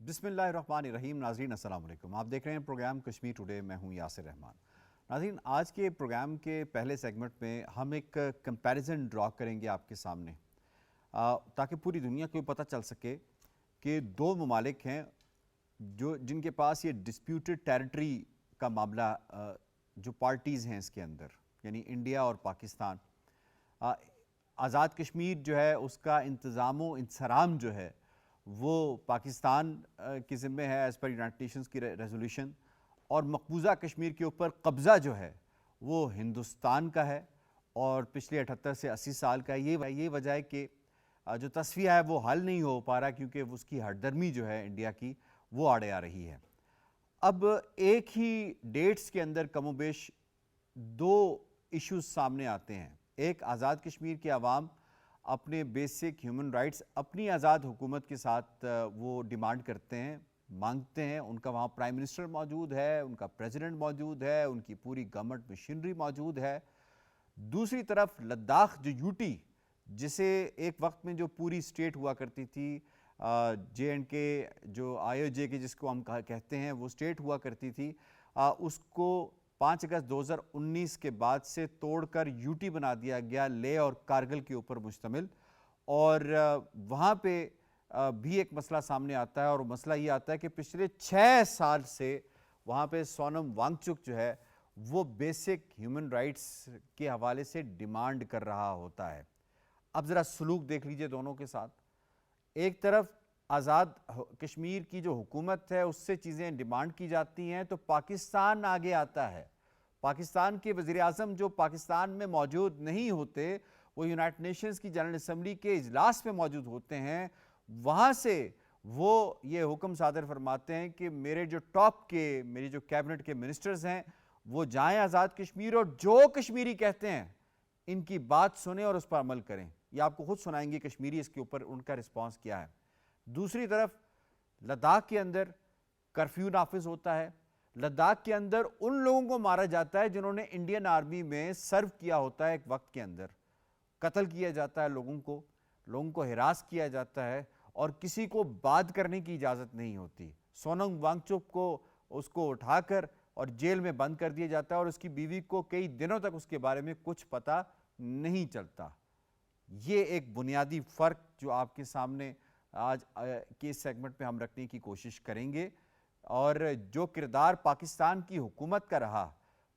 بسم اللہ الرحمن الرحیم. ناظرین السلام علیکم. آپ دیکھ رہے ہیں پروگرام کشمیر ٹوڈے. میں ہوں یاسر رحمان. ناظرین, آج کے پروگرام کے پہلے سیگمنٹ میں ہم ایک کمپیریزن ڈرا کریں گے آپ کے سامنے, تاکہ پوری دنیا کو پتہ چل سکے کہ دو ممالک ہیں جن کے پاس یہ ڈسپیوٹڈ ٹیریٹری کا معاملہ, جو پارٹیز ہیں اس کے اندر, یعنی انڈیا اور پاکستان. آزاد کشمیر جو ہے اس کا انتظام و انصرام جو ہے وہ پاکستان کے ذمہ ہے ایز پر یونائٹڈ نیشنز کی ریزولوشن, اور مقبوضہ کشمیر کے اوپر قبضہ جو ہے وہ ہندوستان کا ہے اور پچھلے 78 سے 80 سال کا. یہ وجہ ہے کہ جو تصفیہ ہے وہ حل نہیں ہو پا رہا, کیونکہ اس کی ہٹ درمی جو ہے انڈیا کی وہ آڑے آ رہی ہے. اب ایک ہی ڈیٹس کے اندر کم و بیش دو ایشوز سامنے آتے ہیں. ایک, آزاد کشمیر کے عوام اپنے بیسک ہیومن رائٹس اپنی آزاد حکومت کے ساتھ وہ ڈیمانڈ کرتے ہیں, مانگتے ہیں. ان کا وہاں پرائم منسٹر موجود ہے, ان کا پریزیڈنٹ موجود ہے, ان کی پوری گورنمنٹ مشینری موجود ہے. دوسری طرف لداخ جو یوٹی, جسے ایک وقت میں جو پوری اسٹیٹ ہوا کرتی تھی, جے اینڈ کے جو آئی او جے کے جس کو ہم کہتے ہیں وہ اسٹیٹ ہوا کرتی تھی, اس کو 5 اگست 2019 کے بعد سے توڑ کر یوٹی بنا دیا گیا, لے اور کارگل کے اوپر مشتمل. اور وہاں پہ بھی ایک مسئلہ سامنے آتا ہے, اور مسئلہ یہ آتا ہے کہ پچھلے 6 سال سے وہاں پہ سونم وانگچک جو ہے وہ بیسک ہیومن رائٹس کے حوالے سے ڈیمانڈ کر رہا ہوتا ہے. اب ذرا سلوک دیکھ لیجئے دونوں کے ساتھ. ایک طرف آزاد کشمیر کی جو حکومت ہے اس سے چیزیں ڈیمانڈ کی جاتی ہیں تو پاکستان آگے آتا ہے. پاکستان کے وزیر اعظم جو پاکستان میں موجود نہیں ہوتے, وہ یونائٹڈ نیشنز کی جنرل اسمبلی کے اجلاس میں موجود ہوتے ہیں, وہاں سے وہ یہ حکم صادر فرماتے ہیں کہ میرے جو میری جو کیبنٹ کے منسٹرز ہیں وہ جائیں آزاد کشمیر, اور جو کشمیری کہتے ہیں ان کی بات سنیں اور اس پر عمل کریں. یہ آپ کو خود سنائیں گے کشمیری اس کے اوپر ان کا رسپانس کیا ہے. دوسری طرف لداخ کے اندر کرفیو نافذ ہوتا ہے. لداخ کے اندر ان لوگوں کو مارا جاتا ہے جنہوں نے انڈین آرمی میں سرو کیا ہوتا ہے ایک وقت کے اندر. قتل کیا جاتا ہے لوگوں کو ہراس کیا جاتا ہے, اور کسی کو بات کرنے کی اجازت نہیں ہوتی. سونم وانگچک کو اس کو اٹھا کر اور جیل میں بند کر دیا جاتا ہے, اور اس کی بیوی کو کئی دنوں تک اس کے بارے میں کچھ پتہ نہیں چلتا. یہ ایک بنیادی فرق جو آپ کے سامنے آج کے سیگمنٹ پہ ہم رکھنے کی کوشش کریں گے. اور جو کردار پاکستان کی حکومت کا رہا,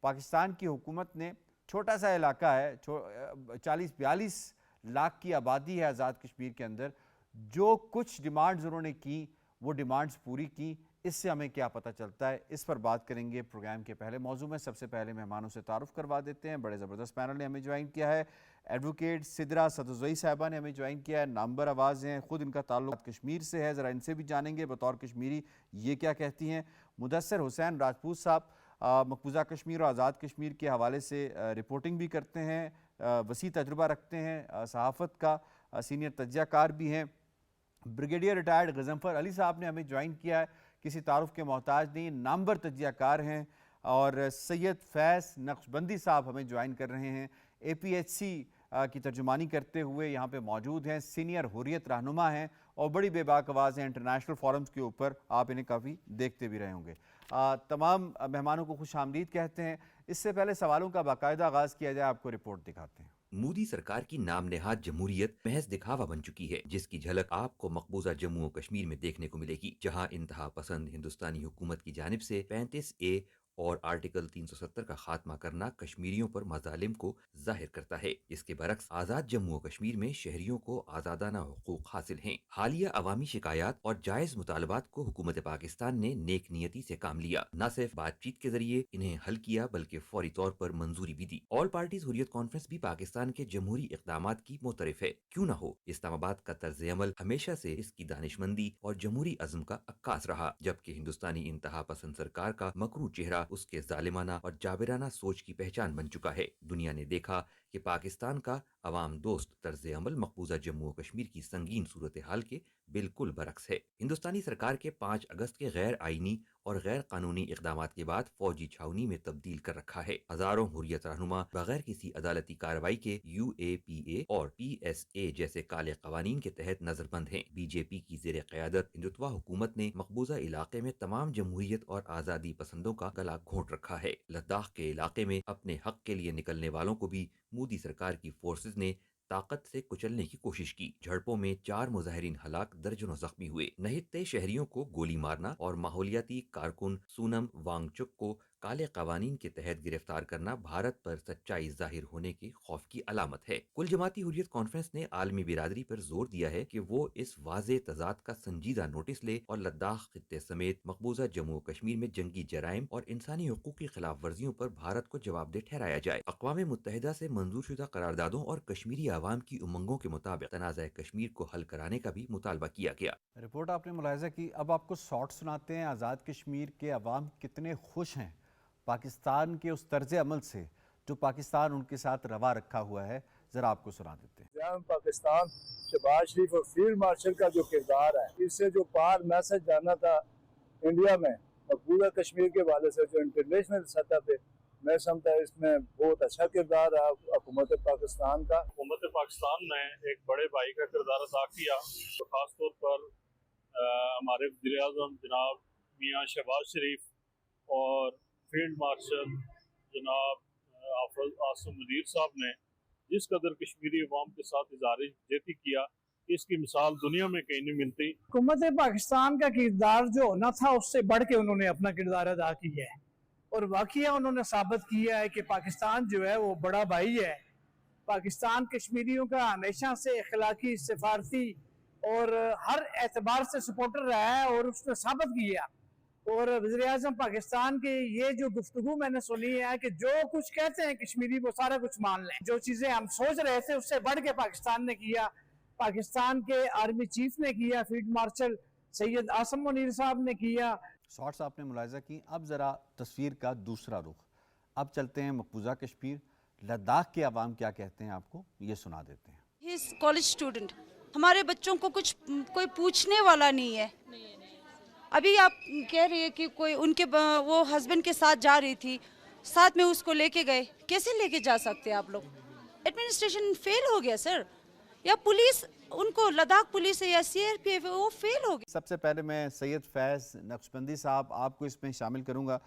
پاکستان کی حکومت نے چھوٹا سا علاقہ ہے, 40-42 لاکھ کی آبادی ہے آزاد کشمیر کے اندر, جو کچھ ڈیمانڈز انہوں نے کی وہ ڈیمانڈز پوری کی. اس سے ہمیں کیا پتہ چلتا ہے, اس پر بات کریں گے پروگرام کے پہلے موضوع میں. سب سے پہلے مہمانوں سے تعارف کروا دیتے ہیں. بڑے زبردست پینل نے ہمیں جوائن کیا ہے. ایڈوکیٹ سدرا صدرزئی صاحبہ نے ہمیں جوائن کیا ہے, نامور آواز ہیں, خود ان کا تعلق کشمیر سے ہے. ذرا ان سے بھی جانیں گے بطور کشمیری یہ کیا کہتی ہیں. مدثر حسین راجپوت صاحب مقبوضہ کشمیر اور آزاد کشمیر کے حوالے سے رپورٹنگ بھی کرتے ہیں, وسیع تجربہ رکھتے ہیں, صحافت کا سینئر تجزیہ کار بھی ہیں. بریگیڈیئر ریٹائرڈ غضنفر علی صاحب نے ہمیں جوائن کیا ہے, کسی تعارف کے محتاج نہیں, نامور تجزیہ کار ہیں. اور سید فیض نقشبندی صاحب ہمیں جوائن کر رہے ہیں, اے پی ایچ سی کی ترجمانی کرتے ہوئے یہاں پہ موجود ہیں, سینئر حریت رہنما ہیں, اور بڑی بے باک آواز ہیں انٹرنیشنل فورمز کے اوپر, آپ انہیں کافی دیکھتے بھی رہے ہوں گے. تمام مہمانوں کو خوش آمدید کہتے ہیں. اس سے پہلے سوالوں کا باقاعدہ آغاز کیا جائے, آپ کو رپورٹ دکھاتے ہیں. مودی سرکار کی نام نہاد جمہوریت محض دکھاوا بن چکی ہے, جس کی جھلک آپ کو مقبوضہ جموں و کشمیر میں دیکھنے کو ملے گی, جہاں انتہا پسند ہندوستانی حکومت کی جانب سے 35A اور آرٹیکل 370 کا خاتمہ کرنا کشمیریوں پر مظالم کو ظاہر کرتا ہے. اس کے برعکس آزاد جموں و کشمیر میں شہریوں کو آزادانہ حقوق حاصل ہیں. حالیہ عوامی شکایات اور جائز مطالبات کو حکومت پاکستان نے نیک نیتی سے کام لیا, نہ صرف بات چیت کے ذریعے انہیں حل کیا بلکہ فوری طور پر منظوری بھی دی. آل پارٹیز حریت کانفرنس بھی پاکستان کے جمہوری اقدامات کی معترف ہے. کیوں نہ ہو, اسلام آباد کا طرز عمل ہمیشہ سے اس کی دانشمندی اور جمہوری عزم کا عکاس رہا, جبکہ ہندوستانی انتہا پسند سرکار کا مکروہ چہرہ اس کے ظالمانہ اور جابرانہ سوچ کی پہچان بن چکا ہے. دنیا نے دیکھا کہ پاکستان کا عوام دوست طرز عمل مقبوضہ جموں و کشمیر کی سنگین صورتحال کے بالکل برعکس ہے۔ ہندوستانی سرکار کے 5 اگست کے غیر آئینی اور غیر قانونی اقدامات کے بعد فوجی چھاونی میں تبدیل کر رکھا ہے۔ ہزاروں حریت رہنما بغیر کسی عدالتی کارروائی کے UAPA اور PSA جیسے کالے قوانین کے تحت نظر بند ہیں۔ BJP کی زیر قیادت ہندوتوا حکومت نے مقبوضہ علاقے میں تمام جمہوریت اور آزادی پسندوں کا گلا گھونٹ رکھا ہے۔ لداخ کے علاقے میں اپنے حق کے لیے نکلنے والوں کو بھی مودی سرکار کی فورسز نے طاقت سے کچلنے کی کوشش کی۔ جھڑپوں میں 4 مظاہرین ہلاک، درجنوں زخمی ہوئے۔ نہتے شہریوں کو گولی مارنا اور ماحولیاتی کارکن سونم وانگ چک کو کالے قوانین کے تحت گرفتار کرنا بھارت پر سچائی ظاہر ہونے کے خوف کی علامت ہے۔ کل جماعتی حریت کانفرنس نے عالمی برادری پر زور دیا ہے کہ وہ اس واضح تضاد کا سنجیدہ نوٹس لے اور لداخ خطے سمیت مقبوضہ جموں و کشمیر میں جنگی جرائم اور انسانی حقوق کی خلاف ورزیوں پر بھارت کو جواب دہ ٹھہرایا جائے۔ اقوام متحدہ سے منظور شدہ قراردادوں اور کشمیری عوام کی امنگوں کے مطابق تنازع کشمیر کو حل کرانے کا بھی مطالبہ کیا گیا۔ رپورٹ آپ نے ملاحظہ کی، اب آپ کو شارٹ سناتے ہیں۔ آزاد کشمیر کے عوام کتنے خوش ہیں پاکستان کے اس طرز عمل سے جو پاکستان ان کے ساتھ روا رکھا ہوا ہے، ذرا آپ کو سنا دیتے ہیں۔ پاکستان شہباز شریف اور فیلڈ مارشل کا جو کردار ہے، اس سے جو پار میسج جانا تھا انڈیا میں مقبوضہ کشمیر کے حوالے سے، جو انٹرنیشنل سطح پہ میں سمجھتا ہے اس میں بہت اچھا کردار ہے حکومت پاکستان کا۔ حکومت پاکستان نے ایک بڑے بھائی کا کردار ادا کیا، تو خاص طور پر ہمارے وزیر اعظم جناب میاں شہباز شریف اور فیلڈ مارشل جناب حافظ عاصم منیر صاحب نے جس قدر کشمیری عوام کے ساتھ اظہار یکجہتی کیا، اس کی مثال دنیا میں کہیں نہیں ملتی۔ حکومت پاکستان کا کردار جو ہونا تھا اس سے بڑھ کے انہوں نے اپنا کردار ادا کیا ہے، اور واقعہ انہوں نے ثابت کیا ہے کہ پاکستان جو ہے وہ بڑا بھائی ہے۔ پاکستان کشمیریوں کا ہمیشہ سے اخلاقی، سفارتی اور ہر اعتبار سے سپورٹر رہا ہے، اور اس نے ثابت کیا۔ اور وزیر اعظم پاکستان کی یہ جو گفتگو میں نے سنی ہے کہ جو کچھ کہتے ہیں کشمیری وہ سارا کچھ مان لیں، جو چیزیں ہم سوچ رہے تھے اس سے بڑھ کے پاکستان نے کیا۔ پاکستان کے آرمی چیف نے کیا، فیلڈ مارشل سید عاصم منیر صاحب نے کیا۔ شارٹس آپ نے ملاحظہ کی، اب ذرا تصویر کا دوسرا رخ، اب چلتے ہیں مقبوضہ کشمیر۔ لداخ کے عوام کیا کہتے ہیں آپ کو یہ سنا دیتے ہیں۔ ہی از کالج اسٹوڈنٹ، ہمارے بچوں کو کچھ کوئی پوچھنے والا نہیں ہے۔ ابھی آپ کہہ رہی ہے کہ کوئی ان کے وہ ہسبینڈ کے ساتھ جا رہی تھی، ساتھ میں اس کو لے کے گئے، کیسے لے کے جا سکتے آپ لوگ؟ ایڈمنسٹریشن فیل ہو گیا سر، یا پولیس ان کو لداخ پولیس ہے یا CRPF ہے وہ فیل ہو گئی۔ سب سے پہلے میں سید فیض نقشبندی صاحب آپ کو اس میں شامل کروں گا۔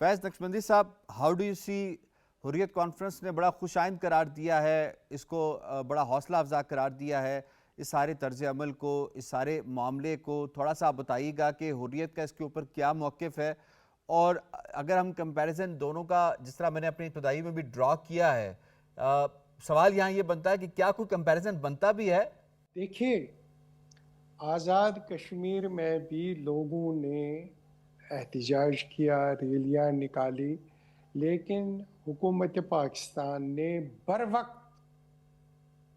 Faiz Naqshbandi sahab, how do you see, Hurriyat Conference نے بڑا خوش آئند قرار دیا ہے، اس کو بڑا حوصلہ افزا قرار دیا ہے، اس سارے طرز عمل کو، اس سارے معاملے کو تھوڑا سا آپ بتائیے گا کہ حریت کا اس کے اوپر کیا موقف ہے، اور اگر ہم کمپیریزن دونوں کا جس طرح میں نے اپنی ابتدائی میں بھی ڈرا کیا ہے، سوال یہاں یہ بنتا ہے کہ کیا کوئی کمپیریزن بنتا بھی ہے؟ دیکھیے، آزاد کشمیر میں بھی لوگوں نے احتجاج کیا، ریلیاں نکالی، لیکن حکومت پاکستان نے بر وقت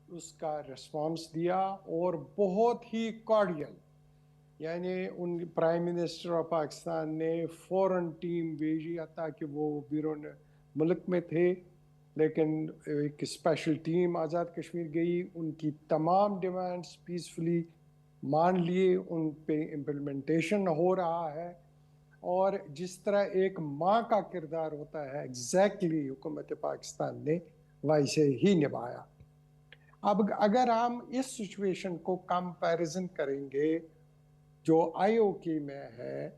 اس کا رسپانس دیا اور بہت ہی کارڈیل، یعنی ان پرائم منسٹر آف پاکستان نے فوراً ٹیم بھیجی، حتیٰ کہ وہ بیرون ملک میں تھے، لیکن ایک اسپیشل ٹیم آزاد کشمیر گئی، ان کی تمام ڈیمانڈز پیسفلی مان لیے، ان پہ امپلیمنٹیشن ہو رہا ہے، اور جس طرح ایک ماں کا کردار ہوتا ہے ایگزیکٹلی حکومت پاکستان نے ویسے ہی نبھایا۔ اب اگر ہم اس سچویشن کو کمپیریزن کریں گے جو IOK میں ہے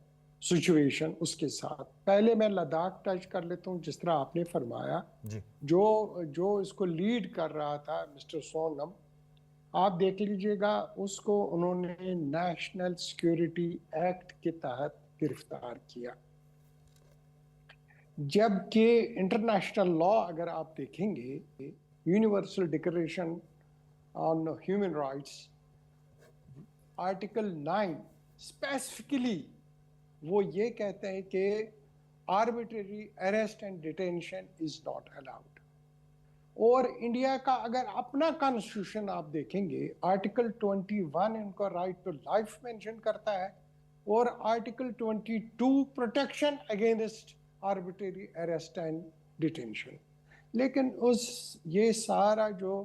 سچویشن اس کے ساتھ، پہلے میں لداخ ٹچ کر لیتا ہوں۔ جس طرح آپ نے فرمایا، جو اس کو لیڈ کر رہا تھا مسٹر سونم، آپ دیکھ لیجئے گا اس کو انہوں نے نیشنل سیکیورٹی ایکٹ کے تحت گرفتار کیا، جبکہ انٹرنیشنل لا اگر آپ دیکھیں گے، universal declaration on human rights article 9 specifically وہ یہ کہتے ہیں کہ arbitrary arrest and detention is not allowed. اور انڈیا کا اگر اپنا کانسٹیٹیوشن آپ دیکھیں گے، آرٹیکل 21 ان کا رائٹ ٹو لائف مینشن کرتا ہے، اور article 22 protection against arbitrary arrest and detention. لیکن یہ سارا جو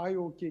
IOK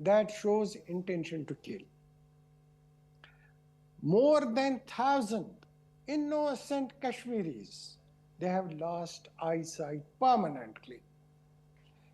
that shows intention to kill. More than 1,000 innocent Kashmiris, they have lost eyesight permanently.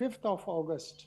5th of August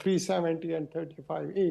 370 and 35A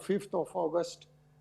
5th of August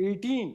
18,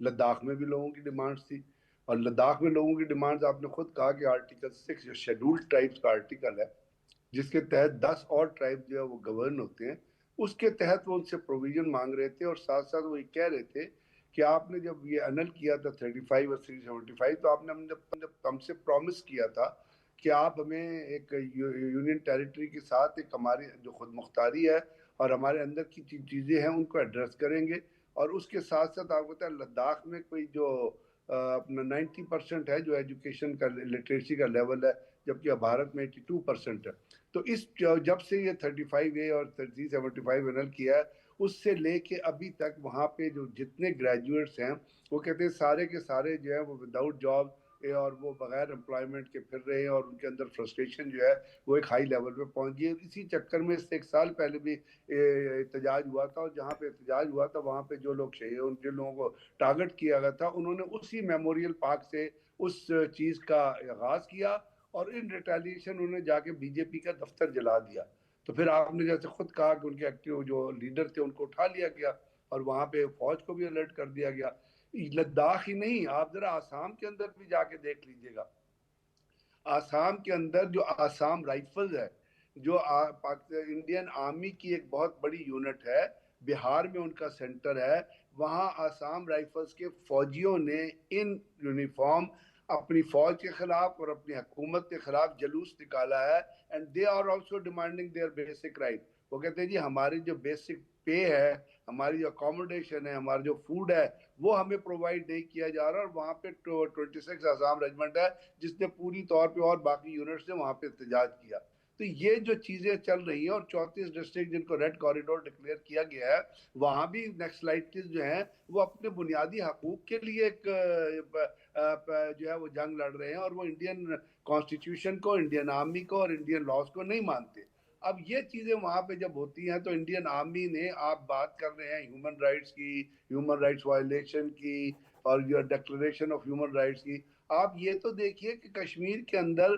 Ladakh میں بھی لوگوں کی ڈیمانڈس تھی, اور لداخ میں لوگوں کی ڈیمانڈز آپ نے خود کہا کہ آرٹیکل 6 جو شیڈولڈ ٹرائبس کا آرٹیکل ہے جس کے تحت 10 اور ٹرائب جو ہے وہ گورن ہوتے ہیں, اس کے تحت وہ ان سے پروویژن مانگ رہے تھے, اور ساتھ ساتھ وہ یہ کہہ رہے تھے کہ آپ نے جب یہ انل کیا تھا 35 اور 375 تو آپ نے ہم سے پرومس کیا تھا کہ آپ ہمیں ایک یونین ٹیریٹری کے ساتھ ایک ہماری جو خود مختاری ہے اور ہمارے اندر کی چیزیں ہیں ان کو ایڈریس کریں گے, اور اس کے ساتھ ساتھ آپ کو پتہ ہے لداخ میں کوئی جو اپنا 90% ہے جو ایجوکیشن کا لٹریسی کا لیول ہے, جبکہ بھارت میں 82% ہے. تو اس جب سے یہ 35A اور 375 انل کیا ہے اس سے لے کے ابھی تک وہاں پہ جو جتنے گریجویٹس ہیں وہ کہتے ہیں سارے کے سارے جو ہیں وہ وداؤٹ جاب اور وہ بغیر امپلائمنٹ کے پھر رہے ہیں, اور ان کے اندر فرسٹریشن جو ہے وہ ایک ہائی لیول پہ پہنچ گئی. اسی چکر میں اس سے 1 سال پہلے بھی احتجاج ہوا تھا, اور جہاں پہ احتجاج ہوا تھا وہاں پہ جو لوگ شہید ان کے لوگوں کو ٹارگٹ کیا گیا تھا انہوں نے اسی میموریل پارک سے اس چیز کا آغاز کیا, اور ان ریٹیلیشن انہوں نے جا کے بی جے پی کا دفتر جلا دیا. تو پھر آپ نے جیسے خود کہا کہ ان کے ایکٹیو جو لیڈر تھے ان کو اٹھا لیا گیا اور وہاں پہ فوج کو بھی الرٹ کر دیا گیا. لداخ ہی نہیں, آپ ذرا آسام کے اندر بھی جا کے دیکھ لیجئے گا. آسام کے اندر جو آسام رائفلز ہے جو انڈین آرمی کی ایک بہت بڑی یونٹ ہے, بہار میں ان کا سینٹر ہے, وہاں آسام رائفلز کے فوجیوں نے ان یونیفارم اپنی فوج کے خلاف اور اپنی حکومت کے خلاف جلوس نکالا ہے, and they are also demanding their basic right. وہ کہتے ہیں جی ہماری جو بیسک پے ہے, ہماری جو اکوموڈیشن ہے, ہمارا جو فوڈ ہے وہ ہمیں پرووائڈ نہیں کیا جا رہا, اور وہاں پہ 26 آسام ریجمنٹ ہے جس نے پوری طور پہ اور باقی یونٹس نے وہاں پہ احتجاج کیا. تو یہ جو چیزیں چل رہی ہیں, اور 34 ڈسٹرکٹ جن کو ریڈ کوریڈور ڈکلیئر کیا گیا ہے وہاں بھی نیکسلائٹس جو ہیں وہ اپنے بنیادی حقوق کے لیے ایک جو ہے وہ جنگ لڑ رہے ہیں, اور وہ انڈین کانسٹیٹیوشن کو, انڈین آرمی کو اور انڈین لاز کو نہیں مانتے. اب یہ چیزیں وہاں پہ جب ہوتی ہیں تو انڈین آرمی نے, آپ بات کر رہے ہیں ہیومن رائٹس کی, ہیومن رائٹس وائلیشن کی اور جو ڈکلریشن آف ہیومن رائٹس کی, آپ یہ تو دیکھیے کہ کشمیر کے اندر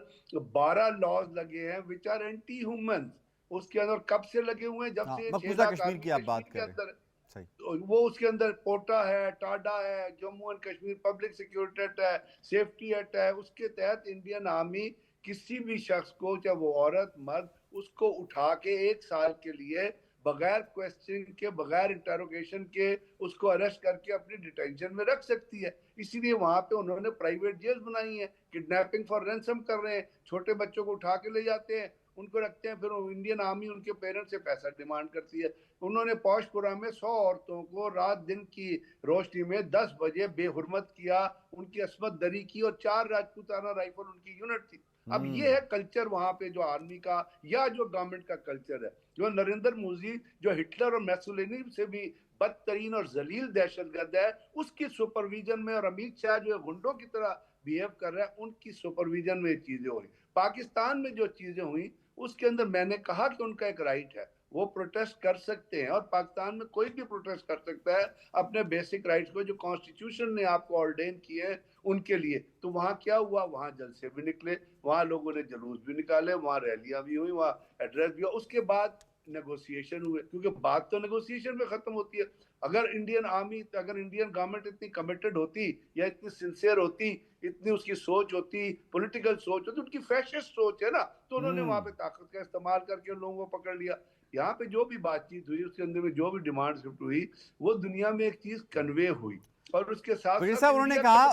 12 لاز لگے ہیں وچ آر اینٹی ہیومن. اس کے اندر کب سے لگے ہوئے ہیں؟ جب سے 6 مقبوضہ لاکھ کشمیر آدمی کی آپ بات کشمیر کے کر رہے اندر, ہیں, صحیح. وہ اس کے اندر پوٹا ہے, ٹاڈا ہے, Jammu and Kashmir public security act ہے, سیفٹی ایکٹ ہے, اس کے تحت انڈین آرمی کسی بھی شخص کو, چاہے وہ عورت مرد, اس کو اٹھا کے 1 سال کے لیے بغیر کویسچن کے, بغیر انٹروگیشن کے اس کو اریسٹ کر کے اپنی ڈیٹینشن میں رکھ سکتی ہے. اسی لیے وہاں پہ انہوں نے پرائیویٹ جیل بنائی ہیں, کڈنیپنگ فار رینسم کر رہے ہیں, چھوٹے بچوں کو اٹھا کے لے جاتے ہیں, ان کو رکھتے ہیں, پھر انڈین آرمی ان کے پیرنٹ سے پیسہ ڈیمانڈ کرتی ہے. انہوں نے پوش پورہ میں 100 عورتوں کو رات دن کی روشنی میں 10 بجے بے حرمت کیا, ان کی عصمت دری کی, اور 4 راجپوتانہ رائفل ان کی یونٹ تھی. اب یہ ہے کلچر وہاں پہ جو آرمی کا یا جو گورنمنٹ کا کلچر ہے. جو نریندر مودی جو ہٹلر اور میسولینی سے بھی بدترین اور ذلیل دہشت گرد ہے, اس کی سپرویژن میں, اور امیت شاہ جو گنڈوں کی طرح بیہیو کر رہا ہے ان کی سپرویژن میں یہ چیزیں ہوئی. پاکستان میں جو چیزیں ہوئیں اس کے اندر میں نے کہا کہ ان کا ایک رائٹ ہے, وہ پروٹیسٹ کر سکتے ہیں, اور پاکستان میں کوئی بھی پروٹیسٹ کر سکتا ہے اپنے بیسک رائٹس کو جو کانسٹیٹیوشن نے آپ کو آرڈین کیے ہیں ان کے لیے. تو وہاں کیا ہوا, وہاں جلسے بھی نکلے, وہاں لوگوں نے جلوس بھی نکالے, وہاں ریلیاں بھی ہوئی, وہاں ایڈریس بھی ہوا, اس کے بعد نیگوسیشن ہوئے, کیونکہ بات تو نیگوسیشن میں ختم ہوتی ہے. اگر انڈین آرمی, اگر انڈین گورنمنٹ اتنی کمیٹڈ ہوتی یا اتنی سنسیئر ہوتی, اتنی اس کی سوچ ہوتی, پولیٹیکل سوچ ہوتی, ان کی فیشسٹ سوچ ہے نا, تو انہوں نے وہاں پہ طاقت کا استعمال کر کے لوگوں کو پکڑ لیا. یہاں پہ جو بھی بات چیت ہوئی اس کے اندر میں جو بھی ڈیمانڈ شفٹ ہوئی وہ دنیا میں ایک چیز کنوے ہوئی, اور اس کے ساتھ وزیر ساتھ صاحب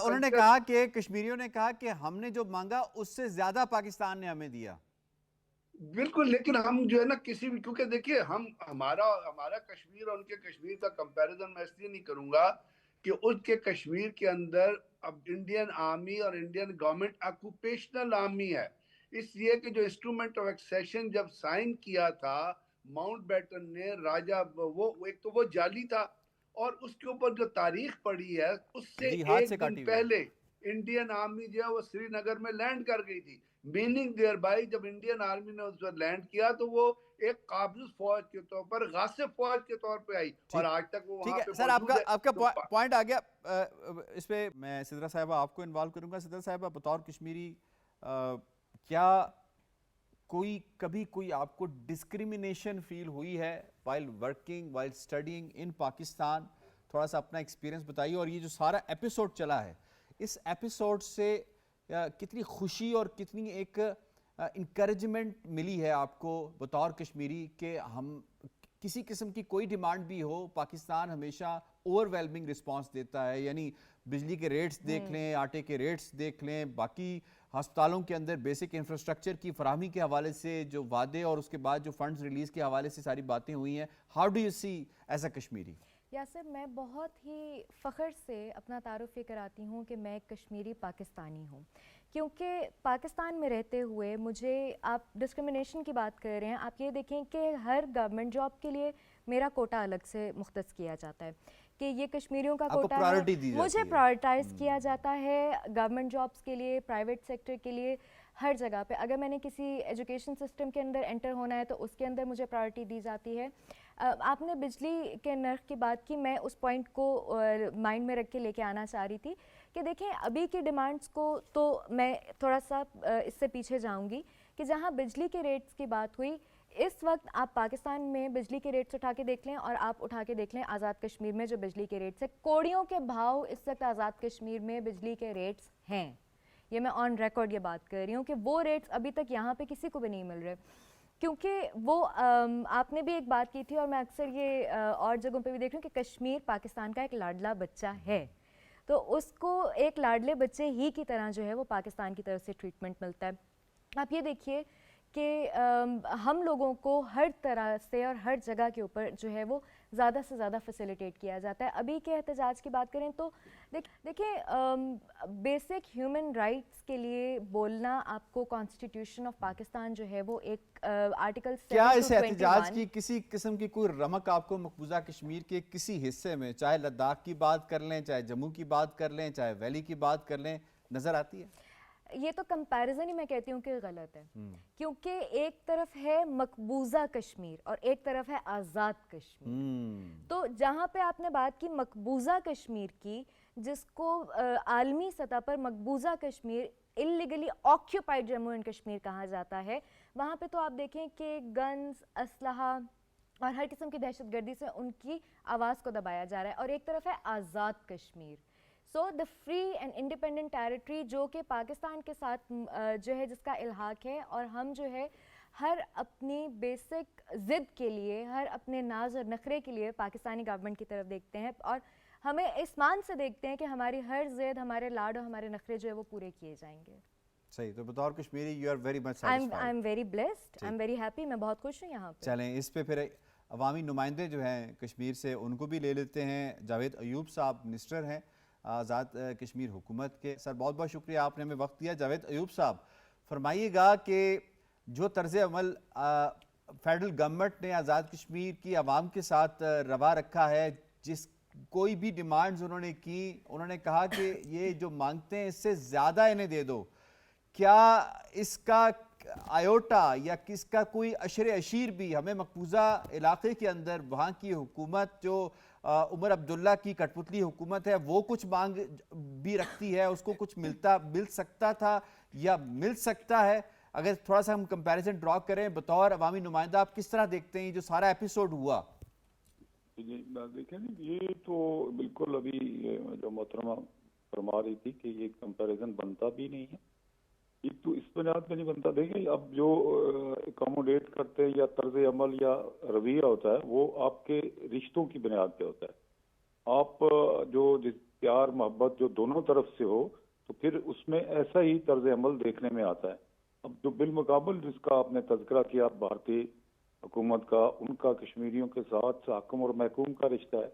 انہوں نے کہا کہ کشمیریوں نے کہا کہ ہم نے جو مانگا اس سے زیادہ پاکستان نے ہمیں دیا. بالکل, لیکن ہم جو ہے نا کسی بھی, کیونکہ دیکھیے ہمارا کشمیر اور ان کے کشمیر کا کمپیریزن میں اس لیے نہیں کروں گا کہ ان کے کشمیر کے اندر اب انڈین آرمی اور انڈین گورنمنٹ آکوپیشنل آرمی ہے, اس لیے کہ جو انسٹرومنٹ آف ایکسیشن جب سائن کیا تھا ماؤنٹ بیٹن نے, راجہ وہ ایک تو وہ جعلی تھا, اور اس کے اوپر جو تاریخ پڑی ہے اس سے ہاتھ سے 1 دن کاٹی ہوئی. پہلے انڈین آرمی جو ہے وہ سری نگر میں لینڈ کر گئی تھی. میننگ دیئر بائی جب انڈین آرمی نے اس پر لینڈ کیا تو وہ ایک قابض فوج کے طور پر, غاصب فوج کے طور پہ آئی, اور آج تک وہ وہاں پہ سر موجود ہے. آپ کا پوائنٹ آ گیا. اس پہ میں سدرا صاحبہ آپ کو انوالو کروں گا. سدرا صاحبہ بطور کشمیری کیا کبھی کوئی آپ کو ڈسکریمنیشن فیل ہوئی ہے وائل ورکنگ, وائل اسٹڈینگ ان پاکستان؟ تھوڑا سا اپنا ایکسپیرینس بتائیے, اور یہ جو سارا ایپیسوڈ چلا ہے, اس ایپیسوڈ سے کتنی خوشی اور کتنی ایک انکریجمنٹ ملی ہے آپ کو بطور کشمیری کہ ہم کسی قسم کی کوئی ڈیمانڈ بھی ہو, پاکستان ہمیشہ اوور ویلمنگ رسپانس دیتا ہے. یعنی بجلی کے ریٹس دیکھ لیں, آٹے کے ریٹس دیکھ لیں, باقی ہسپتالوں کے اندر بیسک انفراسٹرکچر کی فراہمی کے حوالے سے جو وعدے اور اس کے بعد جو فنڈز ریلیز کے حوالے سے ساری باتیں ہوئی ہیں. How do you see as a Kashmiri? Yasir, میں بہت ہی فخر سے اپنا تعارف یہ کراتی ہوں کہ میں ایک کشمیری پاکستانی ہوں, کیونکہ پاکستان میں رہتے ہوئے مجھے, آپ ڈسکرمنیشن کی بات کر رہے ہیں, آپ یہ دیکھیں کہ ہر گورنمنٹ جاب کے لیے میرا کوٹا الگ سے مختص کیا جاتا ہے کہ یہ کشمیریوں کا کوٹا ہے, مجھے پرائورٹائز کیا جاتا ہے گورنمنٹ جابس کے لیے, پرائیویٹ سیکٹر کے لیے, ہر جگہ پہ. اگر میں نے کسی ایجوکیشن سسٹم کے اندر انٹر ہونا ہے تو اس کے اندر مجھے پرائورٹی دی جاتی ہے. آپ نے بجلی کے نرخ کی بات کی, میں اس پوائنٹ کو مائنڈ میں رکھ کے لے کے آنا چاہ رہی تھی کہ دیکھیں ابھی کی ڈیمانڈس کو تو میں تھوڑا سا اس سے پیچھے جاؤں گی کہ جہاں بجلی کے ریٹس کی بات ہوئی, اس وقت آپ پاکستان میں بجلی کے ریٹس اٹھا کے دیکھ لیں اور آپ اٹھا کے دیکھ لیں آزاد کشمیر میں جو بجلی کے ریٹس ہیں, کوڑیوں کے بھاؤ اس وقت آزاد کشمیر میں بجلی کے ریٹس ہیں. یہ میں آن ریکارڈ یہ بات کر رہی ہوں کہ وہ ریٹس ابھی تک یہاں پہ کسی کو بھی نہیں مل رہے, کیونکہ وہ آپ نے بھی ایک بات کی تھی اور میں اکثر یہ اور جگہوں پہ بھی دیکھ رہی ہوں کہ کشمیر پاکستان کا ایک لاڈلا بچہ ہے, تو اس کو ایک لاڈلے بچے ہی کی طرح جو ہے وہ پاکستان کی طرف سے ٹریٹمنٹ ملتا ہے. آپ یہ دیکھیے کہ ہم لوگوں کو ہر طرح سے اور ہر جگہ کے اوپر جو ہے وہ زیادہ سے زیادہ فیسیلیٹیٹ کیا جاتا ہے. ابھی کے احتجاج کی بات کریں تو دیکھیں بیسک ہیومن رائٹس کے لیے بولنا, آپ کو کانسٹیٹیوشن آف پاکستان جو ہے وہ ایک آرٹیکل 7 کیا اس احتجاج کی کسی قسم کی کوئی رمق آپ کو مقبوضہ کشمیر کے کسی حصے میں, چاہے لداخ کی بات کر لیں, چاہے جموں کی بات کر لیں, چاہے ویلی کی بات کر لیں, نظر آتی ہے؟ یہ تو کمپیریزن ہی میں کہتی ہوں کہ غلط ہے, کیونکہ ایک طرف ہے مقبوضہ کشمیر اور ایک طرف ہے آزاد کشمیر. تو جہاں پہ آپ نے بات کی مقبوضہ کشمیر کی, جس کو عالمی سطح پر مقبوضہ کشمیر اللیگلی آکیوپائڈ جموں اینڈ کشمیر کہا جاتا ہے, وہاں پہ تو آپ دیکھیں کہ گنز, اسلحہ اور ہر قسم کی دہشت گردی سے ان کی آواز کو دبایا جا رہا ہے. اور ایک طرف ہے Azad Kashmir, so the free and independent territory جو کہ پاکستان کے ساتھ جو ہے جس کا الحاق ہے, اور ہم جو ہے ہر اپنی بیسک ضد کے لیے, ہر اپنے ناز اور نخرے کے لیے پاکستانی گورنمنٹ کی طرف دیکھتے ہیں اور ہمیں اس مان سے دیکھتے ہیں کہ ہماری ہر ضد, ہمارے لاڈ اور ہمارے نخرے جو ہے وہ پورے کیے جائیں گے. صحیح, تو بطور Kashmiri you are very much I am very blessed, I am very happy, میں بہت خوش ہوں یہاں پہ. چلیں اس پہ پھر عوامی نمائندے جو ہیں کشمیر سے ان کو بھی لے لیتے ہیں. جاوید ایوب صاحب منسٹر ہیں آزاد کشمیر حکومت کے. سر بہت بہت شکریہ, آپ نے ہمیں وقت دیا. جاوید ایوب صاحب فرمائیے گا کہ جو طرز عمل فیڈرل گورنمنٹ نے آزاد کشمیر کی عوام کے ساتھ روا رکھا ہے, جس کوئی بھی ڈیمانڈز انہوں نے کی, انہوں نے کہا کہ یہ جو مانگتے ہیں اس سے زیادہ انہیں دے دو, کیا اس کا آیوٹا یا کس کا کوئی اشر اشیر بھی ہمیں مقبوضہ علاقے کے اندر وہاں کی حکومت جو عمر عبداللہ کی کٹ پتلی حکومت ہے وہ کچھ مانگ بھی رکھتی ہے, اس کو کچھ مل سکتا تھا یا مل سکتا ہے؟ اگر تھوڑا سا ہم کمپیریزن ڈرا کریں بطور عوامی نمائندہ, آپ کس طرح دیکھتے ہیں جو سارا ایپیسوڈ ہوا؟ جی دیکھیں یہ تو بالکل ابھی جو محترمہ فرما رہی تھی کہ یہ کمپیریزن بنتا بھی نہیں ہے, ایک تو اس بنیاد پہ نہیں بنتا. دیکھیں اب جو اکاموڈیٹ کرتے ہیں یا طرز عمل یا رویہ ہوتا ہے وہ آپ کے رشتوں کی بنیاد پہ ہوتا ہے. آپ جو پیار محبت جو دونوں طرف سے ہو تو پھر اس میں ایسا ہی طرز عمل دیکھنے میں آتا ہے. اب جو بالمقابل جس کا آپ نے تذکرہ کیا بھارتی حکومت کا, ان کا کشمیریوں کے ساتھ حاکم اور محکوم کا رشتہ ہے,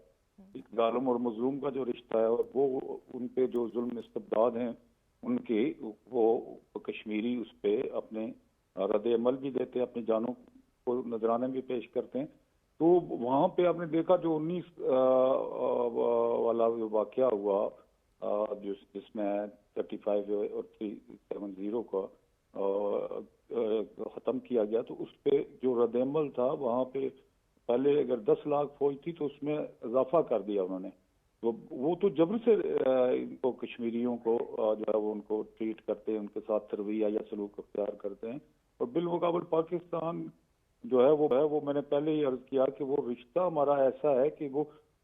ایک ظالم اور مظلوم کا جو رشتہ ہے, اور وہ ان پہ جو ظلم استبداد ہیں ان کے, وہ کشمیری اس پہ اپنے رد عمل بھی دیتے ہیں, اپنی جانوں کو نذرانے بھی پیش کرتے ہیں. تو وہاں پہ آپ نے دیکھا جو 19 والا واقعہ ہوا جس میں 35 اور 370 کا ختم کیا گیا, تو اس پہ جو رد عمل تھا وہاں پہ پہلے اگر 10 لاکھ فوج تھی تو اس میں اضافہ کر دیا انہوں نے. وہ تو جبر سے ان کو کشمیریوں کو جو ہے وہ ان کو ٹریٹ کرتے ہیں, ان کے ساتھ رویہ یا سلوک اختیار کرتے ہیں. اور بالمقابل پاکستان جو ہے وہ میں نے پہلے ہی عرض کیا کہ وہ رشتہ ہمارا ایسا ہے کہ وہ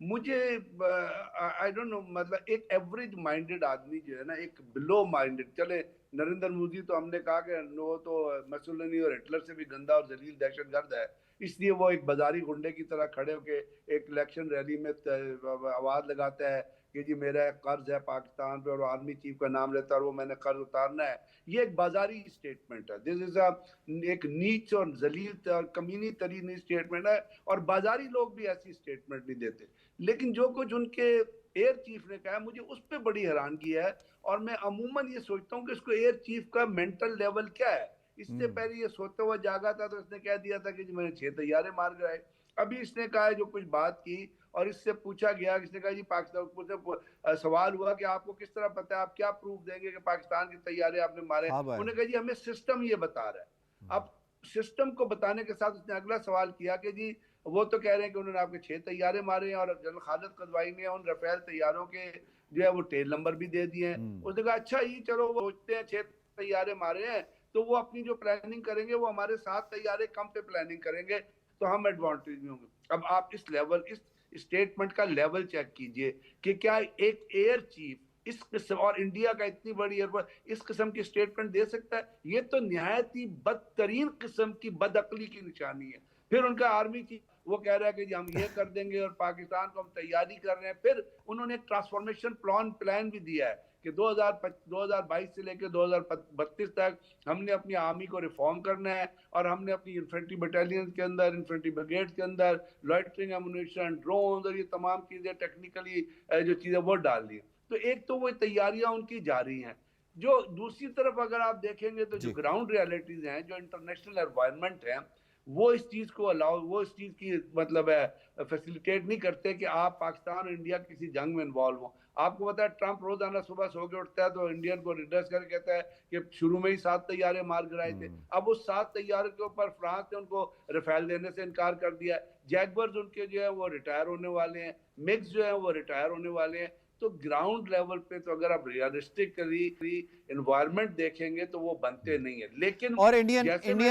مجھے آئی ڈونٹ نو مطلب ایک ایوریج مائنڈیڈ آدمی جو ہے نا, ایک بلو مائنڈیڈ, چلے نریندر مودی تو ہم نے کہا کہ وہ تو مسولینی اور ہٹلر سے بھی گندا اور ذلیل دہشت گرد ہے, اس لیے وہ ایک بازاری گنڈے کی طرح کھڑے ہو کے ایک الیکشن ریلی میں آواز لگاتا ہے کہ جی میرا ایک قرض ہے پاکستان پہ, اور آرمی چیف کا نام لیتا ہے اور وہ میں نے قرض اتارنا ہے. یہ ایک بازاری اسٹیٹمنٹ ہے, دس از ایک نیچ اور ذلیل اور کمینی ترین اسٹیٹمنٹ ہے, اور بازاری لوگ بھی ایسی اسٹیٹمنٹ نہیں دیتے. لیکن جو کچھ ان کے ایئر چیف نے کہا مجھے اس پہ بڑی حیرانگی ہے, اور میں عموماً یہ سوچتا ہوں کہ اس کو ایئر چیف کا مینٹل لیول کیا ہے. اس سے پہلے یہ سوچتا ہوا جاگا تھا تو اس نے کہہ دیا تھا کہ جی میں نے 6 طیارے مار گرائے. ابھی اس نے کہا جو کچھ بات کی, اور اس سے پوچھا گیا, اس نے کہا جی پاکستان سے سوال ہوا کہ آپ کو کس طرح پتہ ہے, آپ کیا پروف دیں گے کہ پاکستان کے طیارے آپ نے مارے. انہوں نے کہا جی ہمیں سسٹم یہ بتا رہا ہے. اب سسٹم کو بتانے کے ساتھ اس نے اگلا سوال کیا کہ جی وہ تو کہہ رہے ہیں کہ انہوں نے آپ کے 6 طیارے مارے ہیں, اور جنرل خالد قزوائی نے ان رفیل طیاروں کے جو ہے وہ ٹیل نمبر بھی دے دیے ہیں. اس نے کہا اچھا یہ چلو وہ سوچتے ہیں 6 طیارے مارے ہیں تو وہ اپنی جو پلاننگ کریں گے وہ ہمارے 7 طیارے کم پہ پلاننگ کریں گے تو ہم ایڈوانٹیج میں ہوں گے. اب آپ اس لیول, اس اسٹیٹمنٹ کا لیول چیک کیجئے کہ کیا ایک ایئر چیف اس قسم, اور انڈیا کا اتنی بڑی ایئر فورس, اس قسم کی اسٹیٹمنٹ دے سکتا ہے. یہ تو نہایت ہی بدترین قسم کی بدعقلی کی نشانی ہے. پھر ان کا آرمی چیف وہ کہہ رہا ہے کہ جی ہم یہ کر دیں گے اور پاکستان کو ہم تیاری کر رہے ہیں. پھر انہوں نے ایک ٹرانسفارمیشن پلان بھی دیا ہے کہ 2022 سے لے کے 2032 تک ہم نے اپنی آرمی کو ریفارم کرنا ہے, اور ہم نے اپنی انفینٹری بٹالین کے اندر, انفینٹری بریگیڈ کے اندر لائٹنگ ایمونیشن, ڈرونز اور یہ تمام چیزیں ٹیکنیکلی جو چیزیں وہ ڈال دی. تو ایک تو وہ تیاریاں ان کی جاری ہیں. جو دوسری طرف اگر آپ دیکھیں گے تو جو گراؤنڈ ریالٹیز ہیں, جو انٹرنیشنل انوائرمنٹ ہیں, وہ اس چیز کو وہ اس چیز کی مطلب ہے فیسیلیٹیٹ نہیں کرتے کہ آپ پاکستان اور انڈیا کسی جنگ میں انوالو ہوں. آپ کو پتا ہے ٹرمپ روزانہ صبح سو کے اٹھتا ہے تو انڈین کو ریڈریس کر کہتا ہے کہ شروع میں ہی 7 طیارے مار گرائے تھے. اب اس 7 طیارے کے اوپر فرانس نے ان کو رفیل دینے سے انکار کر دیا. جیگورز ان کے جو ہے وہ ریٹائر ہونے والے ہیں, مکس جو ہے وہ ریٹائر ہونے والے ہیں. تو گراؤنڈ لیول پہ تو اگر آپ ریالسٹکلی انوائرمنٹ دیکھیں گے تو وہ بنتے نہیں ہیں. لیکن اور انڈین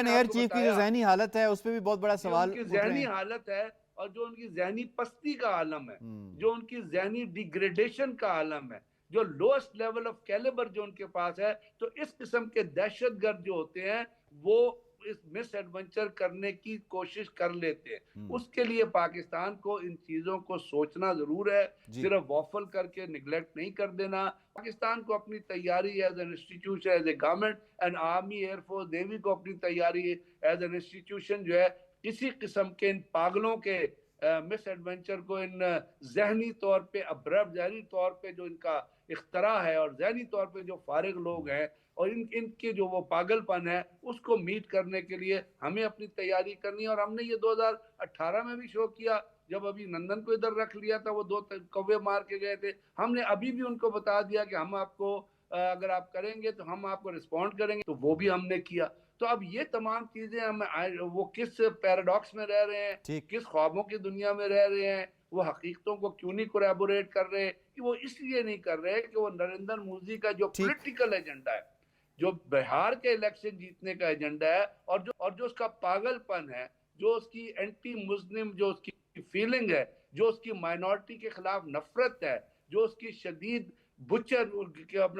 ایئر چیف کی جو ذہنی حالت ہے اس پہ بھی بہت بڑا سوال اٹھ رہے ہیں. ذہنی حالت ہے, اور جو ان کی ذہنی پستی کا عالم ہے, جو ان کی ذہنی ڈیگریڈیشن کا عالم ہے, جو لوسٹ لیول آف کیلیبر جو ان کے پاس ہے, تو اس قسم کے دہشت گرد جو ہوتے ہیں وہ اس مس ایڈونچر کرنے کی کوشش کر لیتے ہیں. اس کے لیے پاکستان کو ان چیزوں کو سوچنا ضرور ہے, صرف وافل کر کے نیگلیکٹ نہیں کر دینا. پاکستان کو اپنی تیاری as an institution, as a government and army, air force, navy کو اپنی تیاری ایز این انسٹیٹیوشن جو ہے کسی قسم کے ان پاگلوں کے مس ایڈونچر کو, ان ذہنی طور پہ ابرب, ذہنی طور پہ جو ان کا اختراع ہے, اور ذہنی طور پہ جو فارغ لوگ ہیں, اور ان کے جو وہ پاگل پن ہے, اس کو میٹ کرنے کے لیے ہمیں اپنی تیاری کرنی ہے. اور ہم نے یہ 2018 میں بھی شو کیا, جب ابھی نندن کو ادھر رکھ لیا تھا, وہ 2 کوے مار کے گئے تھے. ہم نے ابھی بھی ان کو بتا دیا کہ ہم آپ کو اگر آپ کریں گے تو ہم آپ کو رسپونڈ کریں گے, تو وہ بھی ہم نے کیا. تو اب یہ تمام چیزیں ہم وہ کس پیراڈاکس میں رہ رہے ہیں, کس خوابوں کی دنیا میں رہ رہے ہیں, وہ حقیقتوں کو کیوں نہیں کوریبوریٹ کر رہے, کہ وہ اس لیے نہیں کر رہے کہ وہ نریندر مودی کا جو پولیٹیکل ایجنڈا ہے, جو بہار کے الیکشن جیتنے کا ایجنڈا ہے, اور جو اس کا پاگل پن ہے, جو اس کی اینٹی مسلم جو اس کی فیلنگ ہے, جو اس کی مائنورٹی کے خلاف نفرت ہے, جو اس کی شدید بچر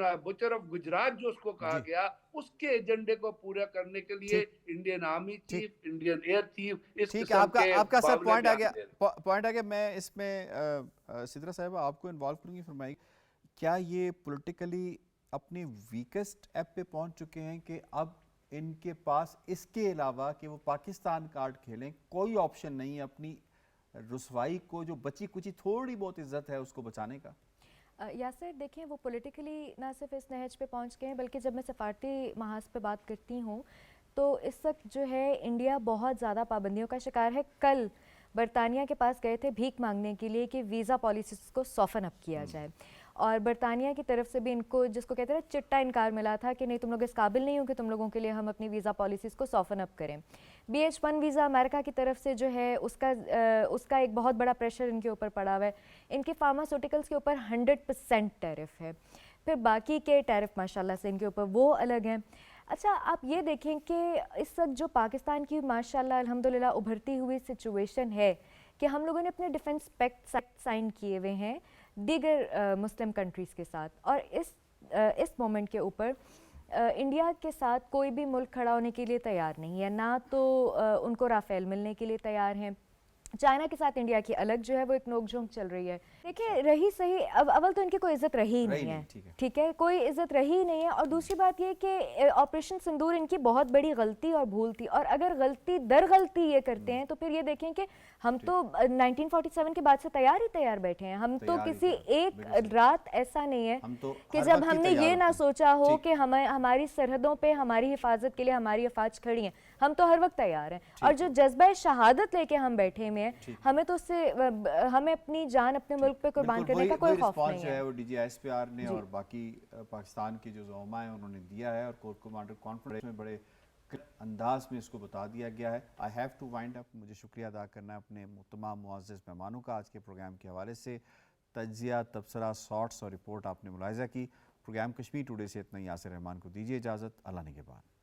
آف گجرات جو اس کو کہا گیا, اس کے ایجنڈے کو پورا کرنے کے لیے Indian army chief, Indian air chief, اس قسم کے آپ کا سر پوائنٹ آ گیا. میں اس میں سدرا صاحبہ آپ کو انوالو کروں گی. فرمائی, کیا یہ پولیٹیکلی اپنی ویکسٹ ایپ پہ پہنچ چکے ہیں کہ اب ان کے پاس اس کے علاوہ کہ وہ پاکستان کارڈ کھیلیں کوئی آپشن نہیں ہے اپنی رسوائی کو, جو بچی کچی تھوڑی بہت عزت ہے اس کو بچانے کا؟ یاسر دیکھیں, وہ پولیٹیکلی نہ صرف اس نہج پہ پہنچ گئے ہیں, بلکہ جب میں سفارتی محاذ پہ بات کرتی ہوں تو اس وقت جو ہے انڈیا بہت زیادہ پابندیوں کا شکار ہے. کل برطانیہ کے پاس گئے تھے بھیک مانگنے کے لیے کہ ویزا پالیسیز کو سافن اپ کیا جائے, اور برطانیہ کی طرف سے بھی ان کو, جس کو کہتے ہیں چٹا انکار ملا تھا کہ نہیں تم لوگ اس قابل نہیں ہو کہ تم لوگوں کے لیے ہم اپنی ویزا پالیسیز کو سافن اپ کریں. BH1 ویزا امریکہ کی طرف سے جو ہے اس کا ایک بہت بڑا پریشر ان کے اوپر پڑا ہوا ہے. ان کے فارماسیوٹیکلز کے اوپر 100% ٹیرف ہے, پھر باقی کے ٹیرف ماشاءاللہ سے ان کے اوپر وہ الگ ہیں. اچھا آپ یہ دیکھیں کہ اس وقت جو پاکستان کی ماشاءاللہ الحمدللہ ابھرتی ہوئی سچویشن ہے, کہ ہم لوگوں نے اپنے ڈیفنس پیکٹ سائن کیے ہوئے ہیں دیگر مسلم کنٹریز کے ساتھ، اور اس مومنٹ کے اوپر انڈیا کے ساتھ کوئی بھی ملک کھڑا ہونے کے لیے تیار نہیں ہے، نہ تو ان کو رافیل ملنے کے لیے تیار ہیں. چائنا کے ساتھ انڈیا کی الگ جو ہے وہ ایک نوک جھونک چل رہی ہے. دیکھیں رہی صحیح، اب اول تو ان کی کوئی عزت رہی ہی نہیں ہے، ٹھیک ہے، کوئی عزت رہی ہی نہیں ہے. اور دوسری بات یہ کہ آپریشن سندور ان کی بہت بڑی غلطی اور بھول تھی، اور اگر غلطی در غلطی یہ کرتے ہیں تو پھر یہ دیکھیں کہ ہم تو 1947 کے بعد سے تیار بیٹھے ہیں. ہم تو کسی ایک رات ایسا نہیں ہے کہ جب ہم نے یہ نہ سوچا ہو کہ ہماری سرحدوں پہ ہماری حفاظت کے لیے ہماری افواج کھڑی ہیں. ہم تو ہر وقت تیار ہیں، اور جو جذبہ شہادت لے کے ہم بیٹھے ہوئے ہیں، ہمیں تو اس سے ہمیں اپنی جان اپنے ملک پہ قربان کرنے کا کوئی خوف نہیں ہے. وہ D G S P R نے اور باقی پاکستان کے جو زعماء ہیں انہوں نے دیا ہے، اور کور کمانڈر کانفرنس میں بڑے انداز میں اس کو بتا دیا گیا ہے. آئی ہیو ٹو وائنڈ اپ. مجھے شکریہ ادا کرنا ہے اپنے تمام معزز مہمانوں کا. آج کے پروگرام کے حوالے سے تجزیہ، تبصرہ، شارٹس اور رپورٹ آپ نے ملاحظہ کی. پروگرام کشمیر ٹوڈے سے اتنا ہی. یاسر رحمان کو دیجیے اجازت. اللہ نگہبان.